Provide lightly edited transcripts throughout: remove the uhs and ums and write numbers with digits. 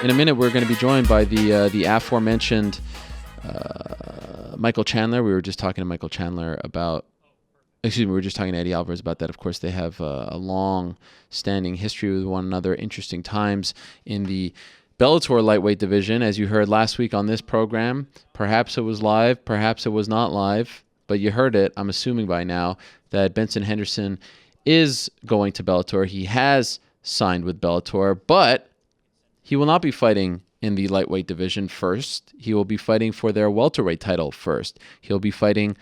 In a minute, we're going to be joined by the aforementioned Michael Chandler. We were just talking to Michael Chandler about, we were just talking to Eddie Alvarez about that. Of course, they have a long-standing history with one another, interesting times in the Bellator lightweight division. As you heard last week on this program, perhaps it was live, perhaps it was not live, but you heard it, I'm assuming by now, that Benson Henderson is going to Bellator. He has signed with Bellator, but he will not be fighting in the lightweight division first. He will be fighting for their welterweight title first. He'll be fighting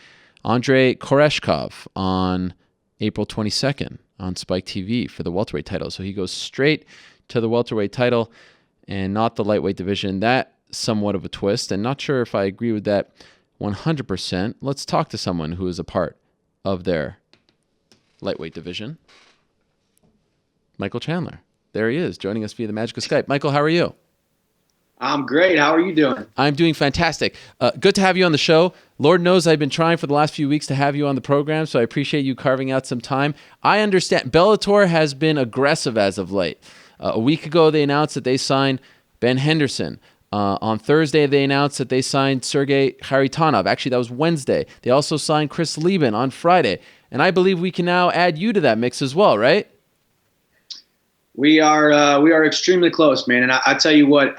Andrei Koreshkov on April 22nd on Spike TV for the welterweight title. So he goes straight to the welterweight title and not the lightweight division. That's somewhat of a twist, and not sure if I agree with that 100%. Let's talk to someone who is a part of their lightweight division. Michael Chandler. There he is, joining us via the magic of Skype. Michael, how are you? I'm great. How are you doing? I'm doing fantastic. Good to have you on the show. Lord knows I've been trying for the last few weeks to have you on the program, so I appreciate you carving out some time. I understand Bellator has been aggressive as of late. A week ago, they announced that they signed Ben Henderson. On Thursday, they announced that they signed Sergey Kharitonov. Actually, that was Wednesday. They also signed Chris Lieben on Friday. And I believe we can now add you to that mix as well, right? We are extremely close, man. And I tell you what,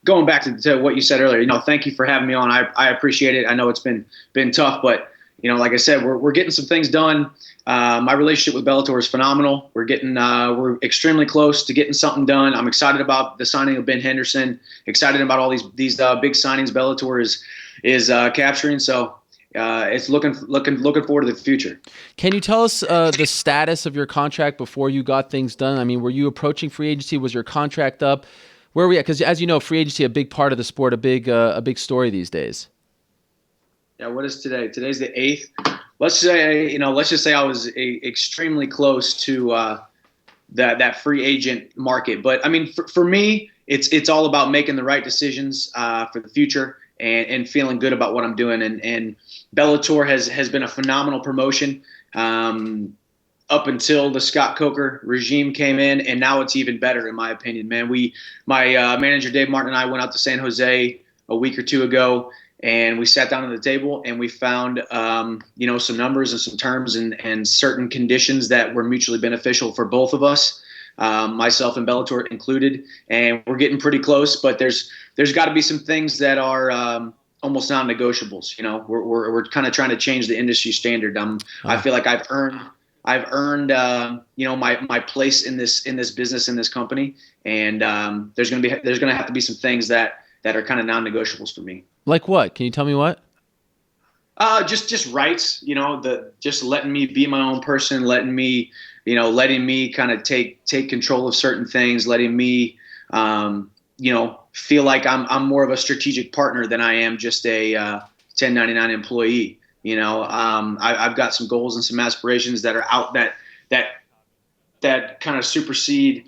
going back to what you said earlier, thank you for having me on. I appreciate it. I know it's been tough, but like I said, we're getting some things done. My relationship with Bellator is phenomenal. We're extremely close to getting something done. I'm excited about the signing of Ben Henderson. Excited about all these big signings Bellator is capturing. So it's looking forward to the future. Can you tell us the status of your contract before you got things done? I mean, were you approaching free agency? Was your contract up? Where are we at? Because as you know, free agency, a big part of the sport, a big story these days. Yeah, what is today? Today's the 8th. Let's just say I was extremely close to that free agent market. But I mean, for me, it's all about making the right decisions for the future and feeling good about what I'm doing. And Bellator has been a phenomenal promotion up until the Scott Coker regime came in, and now it's even better in my opinion, man. My manager Dave Martin and I went out to San Jose a week or two ago, and we sat down at the table and we found some numbers and some terms and certain conditions that were mutually beneficial for both of us, myself and Bellator included. And we're getting pretty close, but there's got to be some things that are almost non-negotiables. We're kind of trying to change the industry standard. I feel like I've earned my place in this business, in this company, and there's gonna have to be some things that are kind of non-negotiables for me. Like what? Can you tell me what? Just rights. Just letting me be my own person, letting me kind of take control of certain things, letting me feel like I'm more of a strategic partner than I am just a 1099 employee. I've got some goals and some aspirations that are out that kind of supersede,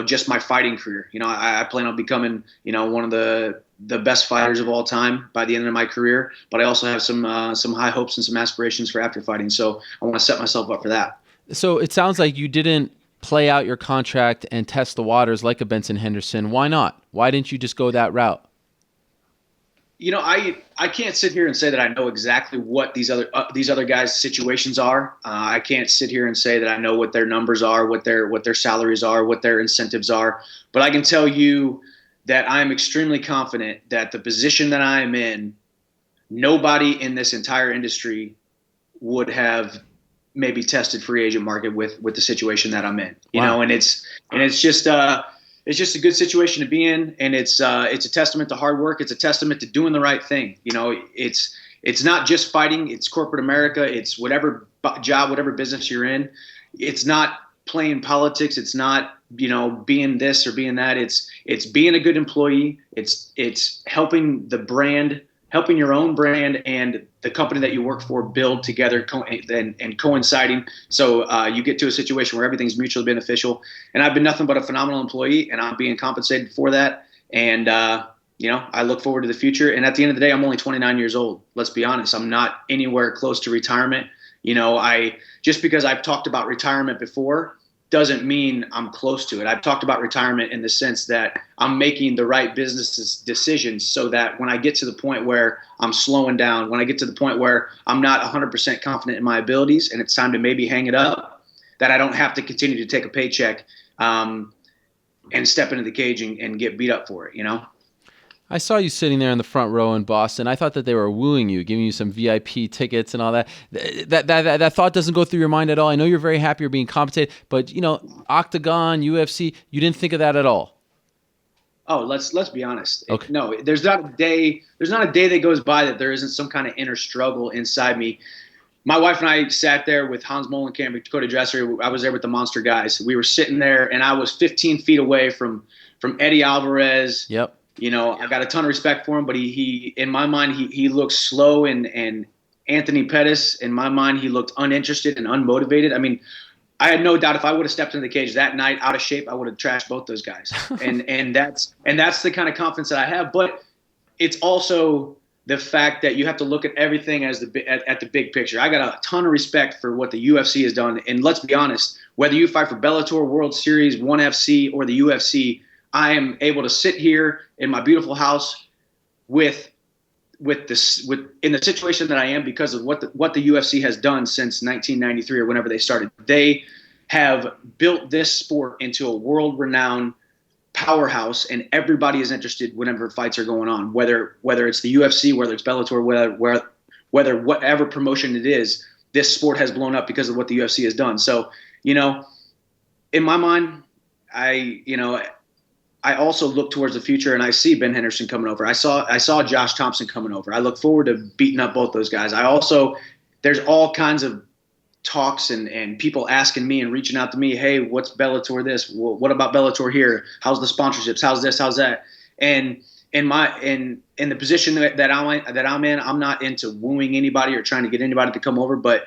just my fighting career. I plan on becoming, one of the best fighters of all time by the end of my career, but I also have some high hopes and some aspirations for after fighting. So I want to set myself up for that. So it sounds like you didn't play out your contract and test the waters like a Benson Henderson. Why not? Why didn't you just go that route? I can't sit here and say that I know exactly what these other guys' situations are. I can't sit here and say that I know what their numbers are, what their salaries are, what their incentives are. But I can tell you that I'm extremely confident that the position that I am in, nobody in this entire industry would have maybe tested free agent market with the situation that I'm in. Wow. And it's just a good situation to be in, and it's a testament to hard work. It's a testament to doing the right thing. It's not just fighting. It's corporate America. It's whatever job, whatever business you're in. It's not playing politics. It's not being this or being that. It's being a good employee. It's helping the brand, helping your own brand and the company that you work for build together and coinciding. So you get to a situation where everything's mutually beneficial. And I've been nothing but a phenomenal employee, and I'm being compensated for that. And, I look forward to the future. And at the end of the day, I'm only 29 years old. Let's be honest. I'm not anywhere close to retirement. Just because I've talked about retirement before doesn't mean I'm close to it. I've talked about retirement in the sense that I'm making the right business decisions so that when I get to the point where I'm slowing down, when I get to the point where I'm not 100% confident in my abilities and it's time to maybe hang it up, that I don't have to continue to take a paycheck and step into the cage and get beat up for it, you know? I saw you sitting there in the front row in Boston. I thought that they were wooing you, giving you some VIP tickets and all that. That thought doesn't go through your mind at all. I know you're very happy you're being compensated, but Octagon, UFC, you didn't think of that at all. Oh, let's be honest. Okay. No, there's not a day that goes by that there isn't some kind of inner struggle inside me. My wife and I sat there with Hans Molenkamp, Dakota Dresser. I was there with the Monster guys. We were sitting there, and I was 15 feet away from Eddie Alvarez. Yep. I got a ton of respect for him, but he in my mind, he looked slow, and Anthony Pettis, in my mind, he looked uninterested and unmotivated. I mean, I had no doubt if I would have stepped into the cage that night out of shape, I would have trashed both those guys. and that's the kind of confidence that I have. But it's also the fact that you have to look at everything as at the big picture. I got a ton of respect for what the UFC has done. And let's be honest, whether you fight for Bellator, World Series, ONE FC, or the UFC, I am able to sit here in my beautiful house in the situation that I am because of what the UFC has done since 1993 or whenever they started. They have built this sport into a world-renowned powerhouse, and everybody is interested whenever fights are going on, whether it's the UFC, whether it's Bellator, whether whatever promotion it is. This sport has blown up because of what the UFC has done. So, in my mind, I also look towards the future, and I see Ben Henderson coming over. I saw Josh Thompson coming over. I look forward to beating up both those guys. There's all kinds of talks and people asking me and reaching out to me, hey, what's Bellator this? Well, what about Bellator here? How's the sponsorships? How's this? How's that? And in the position that I'm in, I'm not into wooing anybody or trying to get anybody to come over, but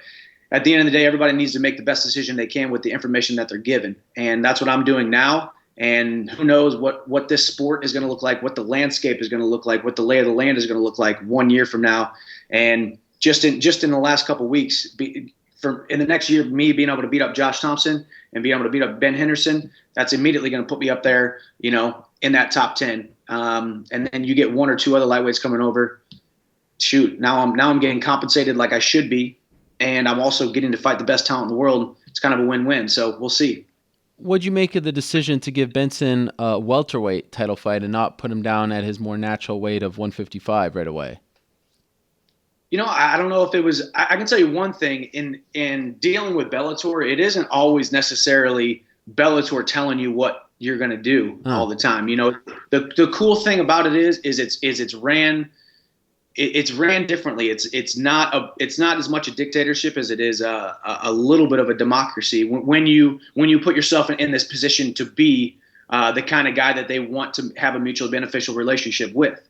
at the end of the day, everybody needs to make the best decision they can with the information that they're given. And that's what I'm doing now. And who knows what this sport is going to look like, what the landscape is going to look like, what the lay of the land is going to look like 1 year from now. And just in the last couple of weeks, in the next year, me being able to beat up Josh Thompson and being able to beat up Ben Henderson, that's immediately going to put me up there, in that top 10. And then you get one or two other lightweights coming over. Shoot, now I'm getting compensated like I should be, and I'm also getting to fight the best talent in the world. It's kind of a win-win. So we'll see. What'd you make of the decision to give Benson a welterweight title fight and not put him down at his more natural weight of 155 right away? I don't know if it was – I can tell you one thing. In dealing with Bellator, it isn't always necessarily Bellator telling you what you're going to do all the time. The cool thing about it is it's ran differently. It's not as much a dictatorship as it is a little bit of a democracy. When you put yourself in this position to be the kind of guy that they want to have a mutually beneficial relationship with.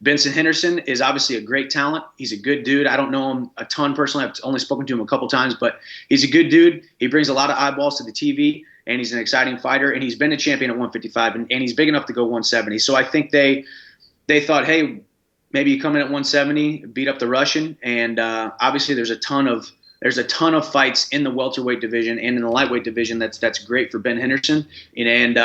Benson Henderson is obviously a great talent. He's a good dude. I don't know him a ton personally. I've only spoken to him a couple times, but he's a good dude. He brings a lot of eyeballs to the TV, and he's an exciting fighter, and he's been a champion at 155, and he's big enough to go 170. So I think they thought, hey, maybe you come in at 170, beat up the Russian, and obviously there's a ton of fights in the welterweight division and in the lightweight division that's great for Ben Henderson, and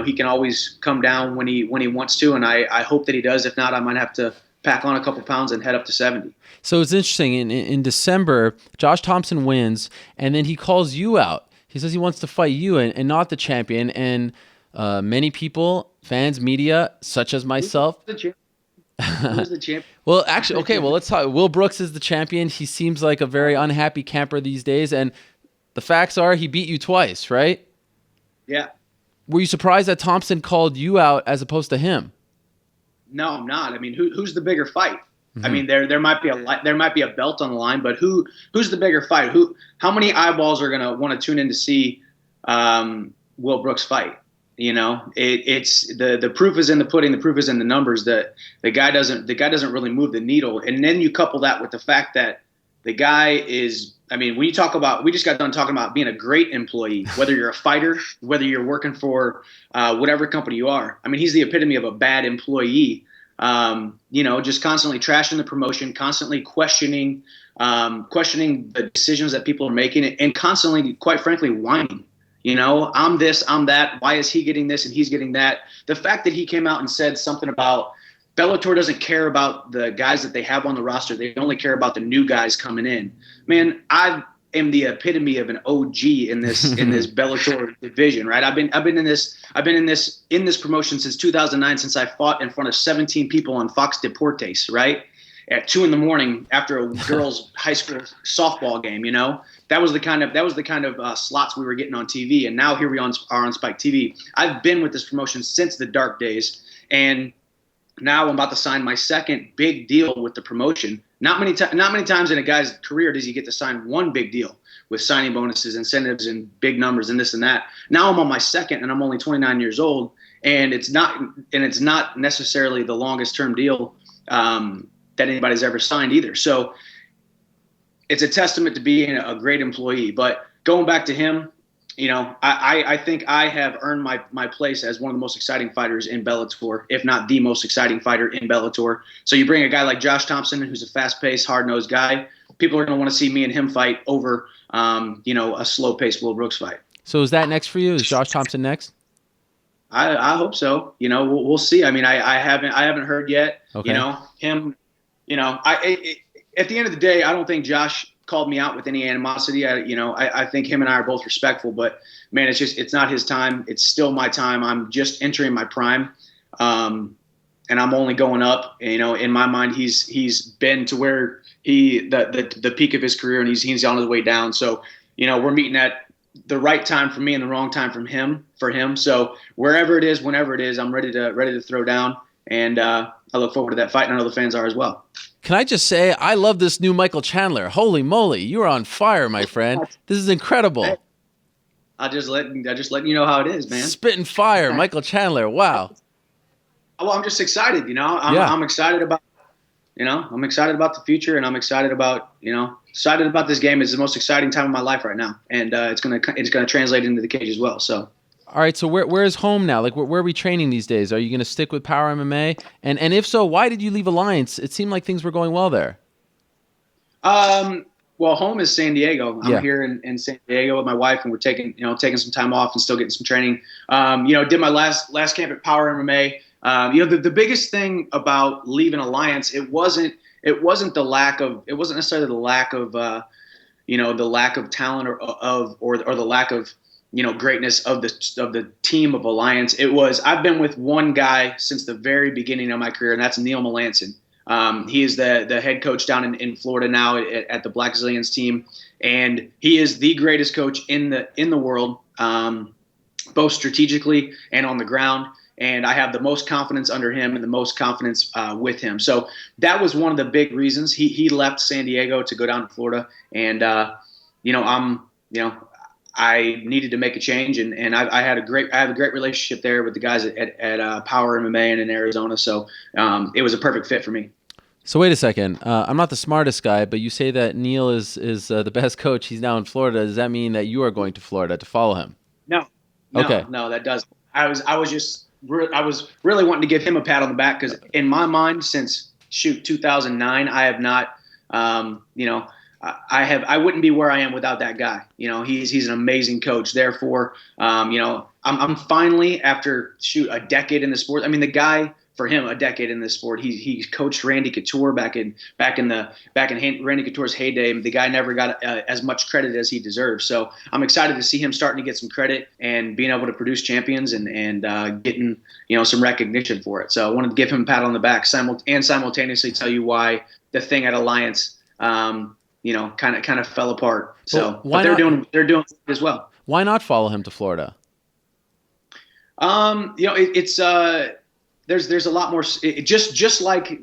he can always come down when he wants to, and I hope that he does. If not, I might have to pack on a couple pounds and head up to 70. So it's interesting. In December, Josh Thompson wins, and then he calls you out. He says he wants to fight you and not the champion, and many people, fans, media, such as myself. Who's the champion? Well, actually, okay, well, let's talk. Will Brooks is the champion. He seems like a very unhappy camper these days, and the facts are he beat you twice, right? Yeah. Were you surprised that Thompson called you out as opposed to him? No, I'm not. I mean, who's the bigger fight? Mm-hmm. I mean, there might be a belt on the line, but who's the bigger fight? How many eyeballs are gonna want to tune in to see Will Brooks fight? It's the proof is in the pudding. The proof is in the numbers. That the guy doesn't really move the needle. And then you couple that with the fact that the guy is. I mean, when you talk about, we just got done talking about being a great employee. Whether you're a fighter, whether you're working for whatever company you are. I mean, he's the epitome of a bad employee. Just constantly trashing the promotion, constantly questioning the decisions that people are making, and constantly, quite frankly, whining. I'm this, I'm that. Why is he getting this and he's getting that? The fact that he came out and said something about Bellator doesn't care about the guys that they have on the roster. They only care about the new guys coming in. Man, I am the epitome of an OG in this Bellator division, right? I've been in this promotion since 2009, since I fought in front of 17 people on Fox Deportes, right? At 2 a.m. after a girls' high school softball game. That was the kind of slots we were getting on TV, and now here we are on Spike TV. I've been with this promotion since the dark days, and now I'm about to sign my second big deal with the promotion. Not many times in a guy's career does he get to sign one big deal with signing bonuses, incentives, and big numbers and this and that. Now I'm on my second, and I'm only 29 years old, and it's not necessarily the longest term deal that anybody's ever signed either. So it's a testament to being a great employee. But going back to him, I think I have earned my place as one of the most exciting fighters in Bellator, if not the most exciting fighter in Bellator. So you bring a guy like Josh Thompson, who's a fast-paced, hard-nosed guy. People are going to want to see me and him fight over, a slow-paced Will Brooks fight. So is that next for you? Is Josh Thompson next? I hope so. We'll see. I mean, I haven't heard yet. Okay. At the end of the day, I don't think Josh called me out with any animosity. I think him and I are both respectful, but man, it's not his time. It's still my time. I'm just entering my prime. And I'm only going up. In my mind, he's been to where the peak of his career, and he's on his way down. So, we're meeting at the right time for me and the wrong time for him. So wherever it is, whenever it is, I'm ready to throw down. And I look forward to that fight, and I know the fans are as well. Can I just say, I love this new Michael Chandler. Holy moly, you are on fire, my friend. This is incredible. I just letting you know how it is, man. Spitting fire, Michael Chandler. Wow. Well, I'm just excited. I'm excited about. I'm excited about the future, and I'm excited about this game. It's the most exciting time of my life right now, and it's gonna translate into the cage as well. So. All right, so where is home now? Like, where are we training these days? Are you going to stick with Power MMA? And if so, why did you leave Alliance? It seemed like things were going well there. Well, home is San Diego. I'm here in San Diego with my wife, and we're taking some time off and still getting some training. Did my last camp at Power MMA. The biggest thing about leaving Alliance, it wasn't necessarily the lack of the lack of talent or the lack of greatness of the team of Alliance. It was, I've been with one guy since the very beginning of my career, and that's Neil Melanson. He is the head coach down in Florida now at the Black Zillions team, and he is the greatest coach in the world, both strategically and on the ground. And I have the most confidence under him and the most confidence with him. So that was one of the big reasons he left San Diego to go down to Florida. And I needed to make a change, and I have a great relationship there with the guys at Power MMA and in Arizona. So it was a perfect fit for me. So wait a second. I'm not the smartest guy, but you say that Neil is the best coach. He's now in Florida. Does that mean that you are going to Florida to follow him? No. Okay. No, that doesn't. I was really wanting to give him a pat on the back, because in my mind, since 2009, I have not, I wouldn't be where I am without that guy. He's an amazing coach. Therefore, I'm finally, after a decade in the sport. I mean, the guy, for him, a decade in this sport. He coached Randy Couture back in Randy Couture's heyday. The guy never got as much credit as he deserves. So I'm excited to see him starting to get some credit and being able to produce champions and getting some recognition for it. So I wanted to give him a pat on the back and simultaneously tell you why the thing at Alliance kind of fell apart. So well, they're doing it as well. Why not follow him to Florida? There's a lot more. Just like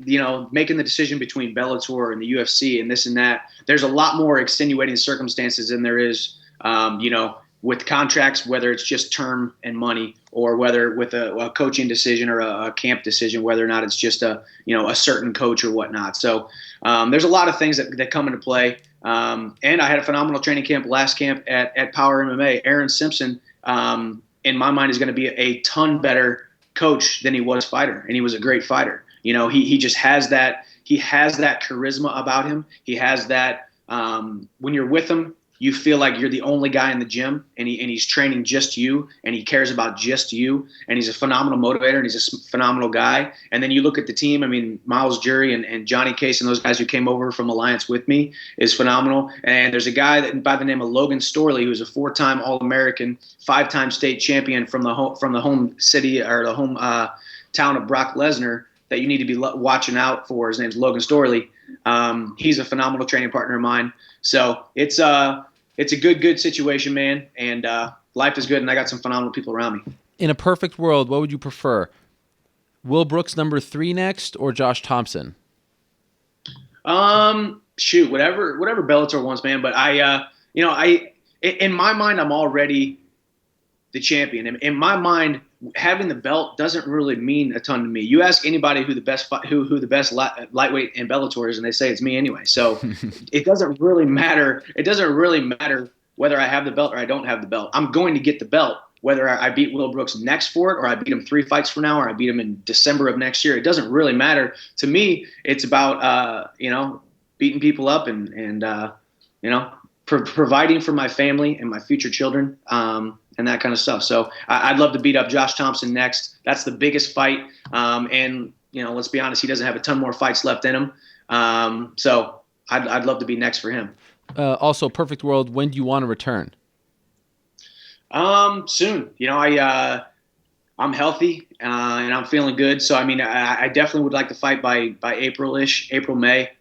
making the decision between Bellator and the UFC and this and that. There's a lot more extenuating circumstances than there is, with contracts, whether it's just term and money, or whether with a coaching decision or a camp decision, whether or not it's just a certain coach or whatnot. So there's a lot of things that come into play. And I had a phenomenal training camp, last camp at Power MMA. Aaron Simpson, in my mind, is going to be a ton better coach than he was fighter, and he was a great fighter. He just has that. He has that charisma about him. He has that. When you're with him, you feel like you're the only guy in the gym, and he's training just you, and he cares about just you, and he's a phenomenal motivator, and he's a phenomenal guy. And then you look at the team. I mean, Miles Jury and Johnny Case and those guys who came over from Alliance with me is phenomenal. And there's a guy by the name of Logan Storley, who's a 4-time All-American, 5-time state champion from the home city, or the home town of Brock Lesnar, that you need to be watching out for. His name's Logan Storley. He's a phenomenal training partner of mine. So it's a good situation, man. And life is good, and I got some phenomenal people around me. In a perfect world, what would you prefer? Will Brooks number 3 next, or Josh Thompson? Shoot, whatever Bellator wants, man. But in my mind, I'm already the champion. In my mind, having the belt doesn't really mean a ton to me. You ask anybody who the best lightweight in Bellator is, and they say it's me anyway. So it doesn't really matter. It doesn't really matter whether I have the belt or I don't have the belt. I'm going to get the belt, whether I beat Will Brooks next for it, or I beat him 3 fights from now, or I beat him in December of next year. It doesn't really matter to me. It's about beating people up and providing for my family and my future children. And that kind of stuff. So I'd love to beat up Josh Thompson next. That's the biggest fight. And let's be honest, he doesn't have a ton more fights left in him. So I'd love to be next for him. Also, perfect world, when do you want to return? Soon. I'm healthy and I'm feeling good. So I mean, I definitely would like to fight by April-ish, April, May.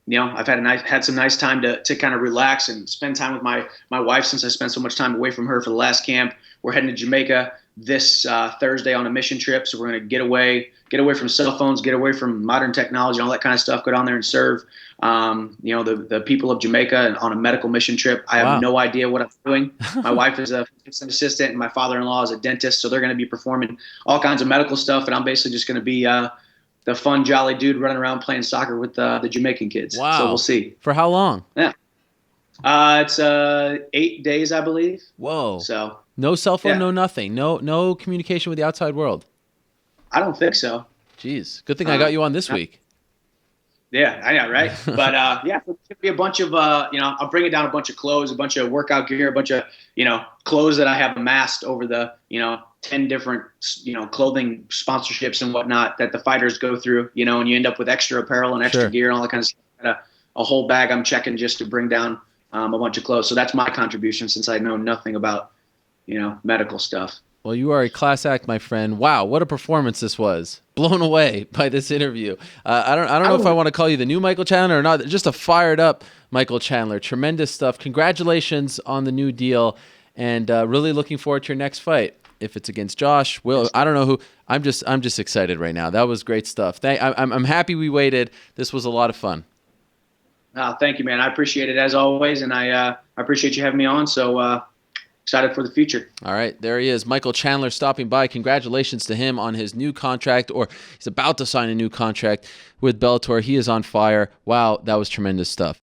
I've had some nice time to kind of relax and spend time with my wife, since I spent so much time away from her for the last camp. We're heading to Jamaica this Thursday on a mission trip. So we're going to get away from cell phones, get away from modern technology, all that kind of stuff, go down there and serve, the people of Jamaica on a medical mission trip. I have no idea what I'm doing. My wife is an assistant, and my father-in-law is a dentist. So they're going to be performing all kinds of medical stuff. And I'm basically just going to be, the fun, jolly dude running around playing soccer with the Jamaican kids. Wow. So we'll see. For how long? Yeah. It's 8 days, I believe. Whoa. So no cell phone, no nothing. No communication with the outside world. I don't think so. Jeez. Good thing I got you on this week. Yeah, I know, right? But it's going to be a bunch of, I'll bring it down a bunch of clothes, a bunch of workout gear, a bunch of, clothes that I have amassed over the, 10 different, clothing sponsorships and whatnot that the fighters go through, and you end up with extra apparel and extra gear and all that kind of stuff. Got a whole bag I'm checking just to bring down a bunch of clothes. So that's my contribution, since I know nothing about, medical stuff. Well, you are a class act, my friend. Wow, what a performance this was. Blown away by this interview. I don't know if I want to call you the new Michael Chandler or not. Just a fired up Michael Chandler. Tremendous stuff. Congratulations on the new deal, and really looking forward to your next fight. If it's against Josh, Will, I don't know who. I'm just excited right now. That was great stuff. I'm happy we waited. This was a lot of fun. Thank you, man. I appreciate it as always, and I appreciate you having me on. So excited for the future. All right, there he is, Michael Chandler, stopping by. Congratulations to him on his new contract, or he's about to sign a new contract with Bellator. He is on fire. Wow, that was tremendous stuff.